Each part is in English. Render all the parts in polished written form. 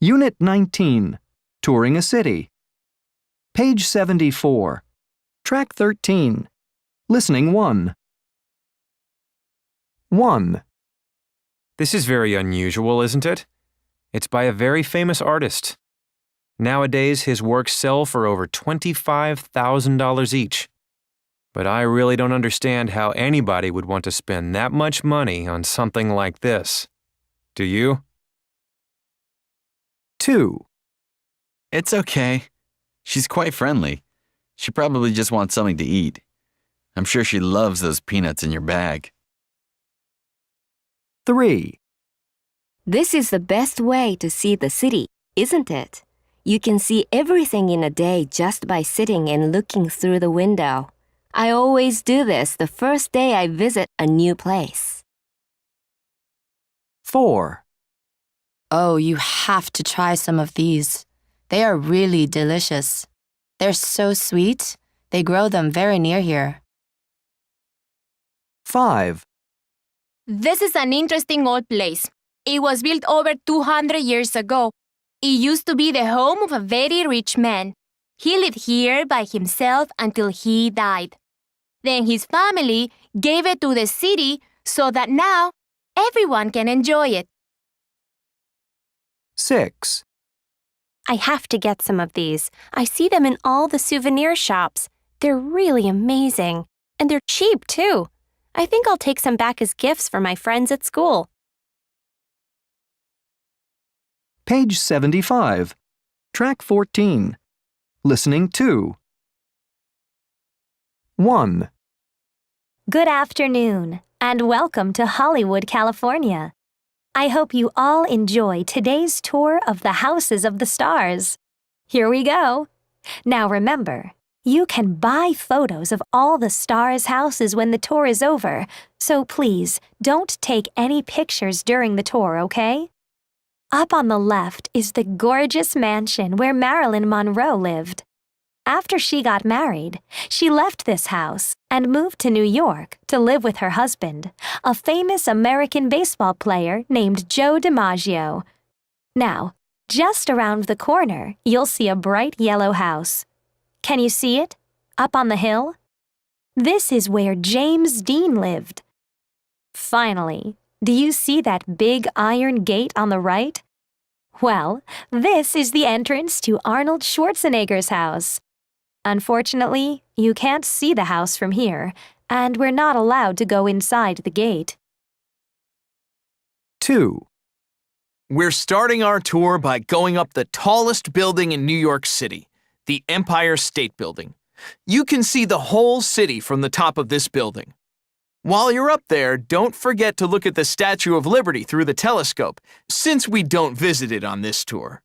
Unit 19, Touring a City. Page 74. Track 13. Listening 1. 1. This is very unusual, isn't it? It's by a very famous artist. Nowadays, his works sell for over $25,000 each. But I really don't understand how anybody would want to spend that much money on something like this. Do you? 2. It's okay. She's quite friendly. She probably just wants something to eat. I'm sure she loves those peanuts in your bag. 3. This is the best way to see the city, isn't it? You can see everything in a day just by sitting and looking through the window. I always do this the first day I visit a new place. 4. Oh, you have to try some of these. They are really delicious. They're so sweet. They grow them very near here. 5. This is an interesting old place. It was built over 200 years ago. It used to be the home of a very rich man. He lived here by himself until he died. Then his family gave it to the city so that now everyone can enjoy it. 6. I have to get some of these. I see them in all the souvenir shops. They're really amazing. And they're cheap, too. I think I'll take some back as gifts for my friends at school. Page 75. Track 14. Listening 2. 1. Good afternoon, and welcome to Hollywood, California. I hope you all enjoy today's tour of the Houses of the Stars. Here we go. Now remember, you can buy photos of all the stars' houses when the tour is over, so please don't take any pictures during the tour, okay? Up on the left is the gorgeous mansion where Marilyn Monroe lived. After she got married, she left this house and moved to New York to live with her husband, a famous American baseball player named Joe DiMaggio. Now, just around the corner, you'll see a bright yellow house. Can you see it? Up on the hill? This is where James Dean lived. Finally, do you see that big iron gate on the right? Well, this is the entrance to Arnold Schwarzenegger's house. Unfortunately, you can't see the house from here, and we're not allowed to go inside the gate. 2. We're starting our tour by going up the tallest building in New York City, the Empire State Building. You can see the whole city from the top of this building. While you're up there, don't forget to look at the Statue of Liberty through the telescope, since we don't visit it on this tour.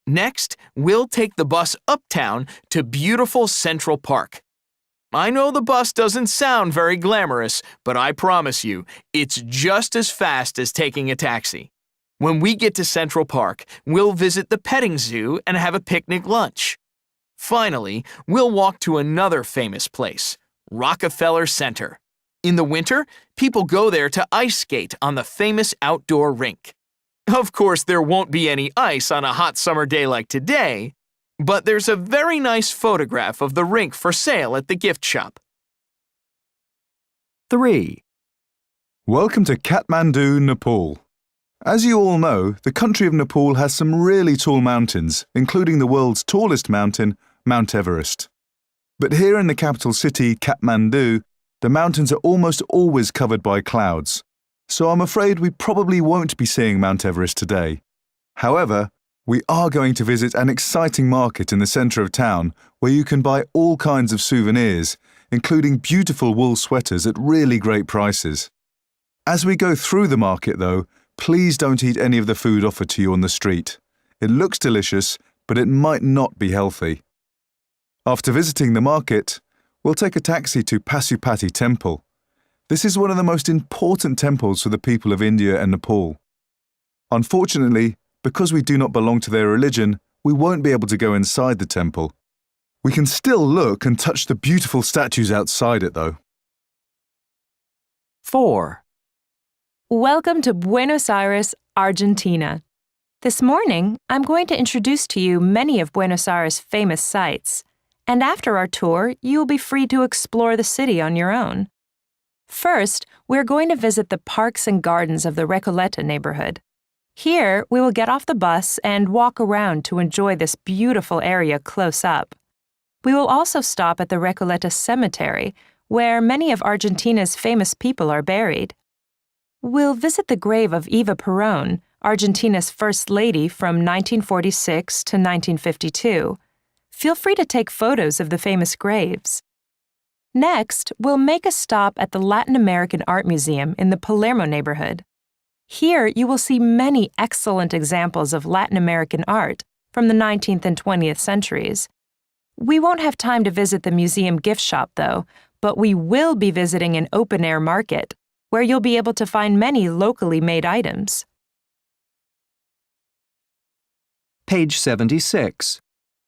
Next, we'll take the bus uptown to beautiful Central Park. I know the bus doesn't sound very glamorous, but I promise you, it's just as fast as taking a taxi. When we get to Central Park, we'll visit the petting zoo and have a picnic lunch. Finally, we'll walk to another famous place, Rockefeller Center. In the winter, people go there to ice skate on the famous outdoor rink. Of course, there won't be any ice on a hot summer day like today, but there's a very nice photograph of the rink for sale at the gift shop. 3. Welcome to Kathmandu, Nepal. As you all know, the country of Nepal has some really tall mountains, including the world's tallest mountain, Mount Everest. But here in the capital city, Kathmandu, the mountains are almost always covered by clouds, so I'm afraid we probably won't be seeing Mount Everest today. However, we are going to visit an exciting market in the centre of town where you can buy all kinds of souvenirs, including beautiful wool sweaters at really great prices. As we go through the market, though, please don't eat any of the food offered to you on the street. It looks delicious, but it might not be healthy. After visiting the market, we'll take a taxi to Pasupati Temple. This is one of the most important temples for the people of India and Nepal. Unfortunately, because we do not belong to their religion, we won't be able to go inside the temple. We can still look and touch the beautiful statues outside it, though. 4. Welcome to Buenos Aires, Argentina. This morning, I'm going to introduce to you many of Buenos Aires' famous sites, and after our tour, you will be free to explore the city on your own. First, we're going to visit the parks and gardens of the Recoleta neighborhood. Here, we will get off the bus and walk around to enjoy this beautiful area close up. We will also stop at the Recoleta Cemetery, where many of Argentina's famous people are buried. We'll visit the grave of Eva Perón, Argentina's First Lady from 1946 to 1952. Feel free to take photos of the famous graves. Next, we'll make a stop at the Latin American Art Museum in the Palermo neighborhood. Here, you will see many excellent examples of Latin American art from the 19th and 20th centuries. We won't have time to visit the museum gift shop, though, but we will be visiting an open-air market, where you'll be able to find many locally made items. Page 76.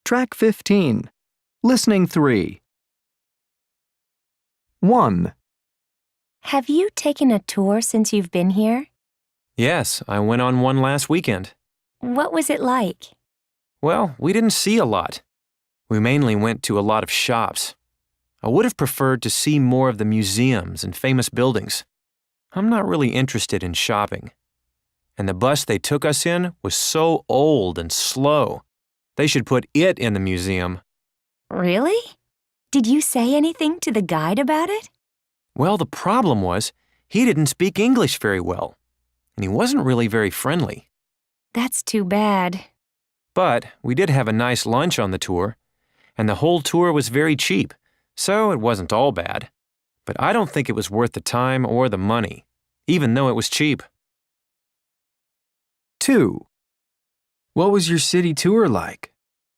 Track 15. Listening 3. 1. Have you taken a tour since you've been here? Yes, I went on one last weekend. What was it like? Well, we didn't see a lot. We mainly went to a lot of shops. I would have preferred to see more of the museums and famous buildings. I'm not really interested in shopping. And the bus they took us in was so old and slow. They should put it in the museum. Really? Did you say anything to the guide about it? Well, the problem was, he didn't speak English very well, and he wasn't really very friendly. That's too bad. But we did have a nice lunch on the tour, and the whole tour was very cheap, so it wasn't all bad. But I don't think it was worth the time or the money, even though it was cheap. 2. What was your city tour like?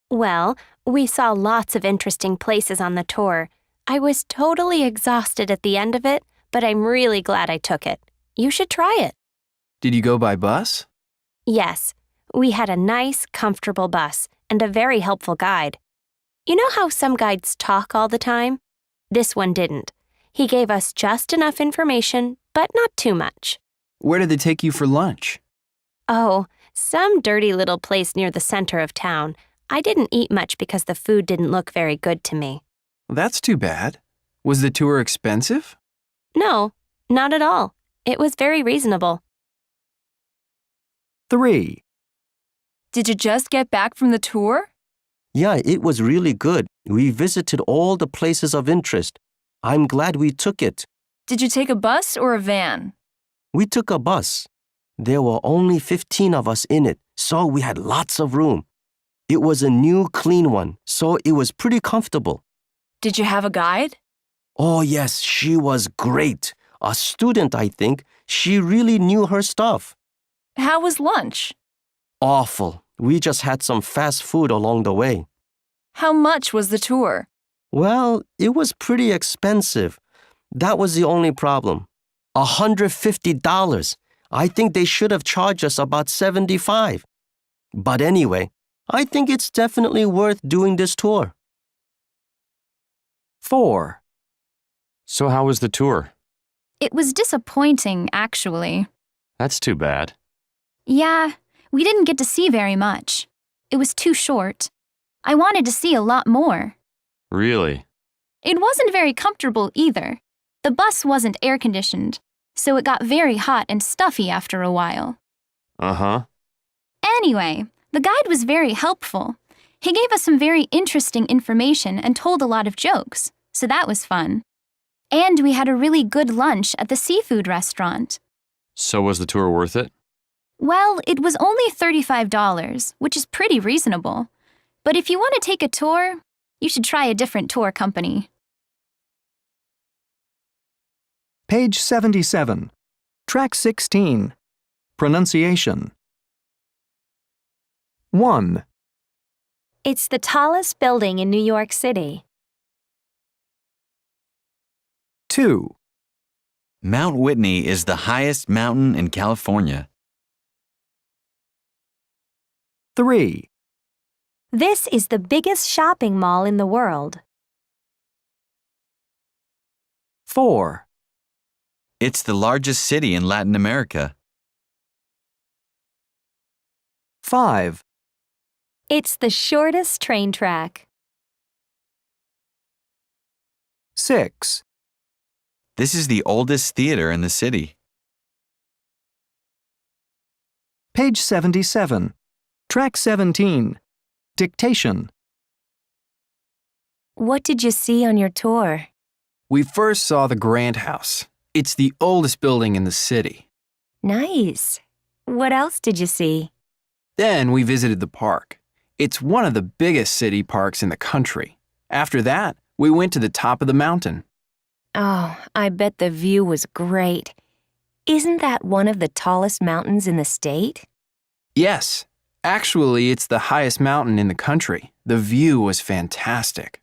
Well, we saw lots of interesting places on the tour. I was totally exhausted at the end of it, but I'm really glad I took it. You should try it. Did you go by bus? Yes, we had a nice, comfortable bus and a very helpful guide. You know how some guides talk all the time? This one didn't. He gave us just enough information, but not too much. Where did they take you for lunch? Oh, some dirty little place near the center of town. I didn't eat much because the food didn't look very good to me. That's too bad. Was the tour expensive? No, not at all. It was very reasonable. 3. Did you just get back from the tour? Yeah, it was really good. We visited all the places of interest. I'm glad we took it. Did you take a bus or a van? We took a bus. There were only 15 of us in it, so we had lots of room. It was a new, clean one, so it was pretty comfortable. Did you have a guide? Oh, yes, she was great. A student, I think. She really knew her stuff. How was lunch? Awful. We just had some fast food along the way. How much was the tour? Well, it was pretty expensive. That was the only problem. $150. I think they should have charged us about $75. But anyway, I think it's definitely worth doing this tour. 4. So how was the tour? It was disappointing, actually. That's too bad. Yeah, we didn't get to see very much. It was too short. I wanted to see a lot more. Really? It wasn't very comfortable either. The bus wasn't air-conditioned, so it got very hot and stuffy after a while. Uh-huh. Anyway, the guide was very helpful. He gave us some very interesting information and told a lot of jokes, so that was fun. And we had a really good lunch at the seafood restaurant. So was the tour worth it? Well, it was only $35, which is pretty reasonable. But if you want to take a tour, you should try a different tour company. Page 77. Track 16. Pronunciation. 1. It's the tallest building in New York City. 2. Mount Whitney is the highest mountain in California. 3. This is the biggest shopping mall in the world. 4. It's the largest city in Latin America. 5. It's the shortest train track. 6. This is the oldest theater in the city. Page 77. Track 17. Dictation. What did you see on your tour? We first saw the Grant House. It's the oldest building in the city. Nice. What else did you see? Then we visited the park. It's one of the biggest city parks in the country. After that, we went to the top of the mountain. Oh, I bet the view was great. Isn't that one of the tallest mountains in the state? Yes. Actually, it's the highest mountain in the country. The view was fantastic.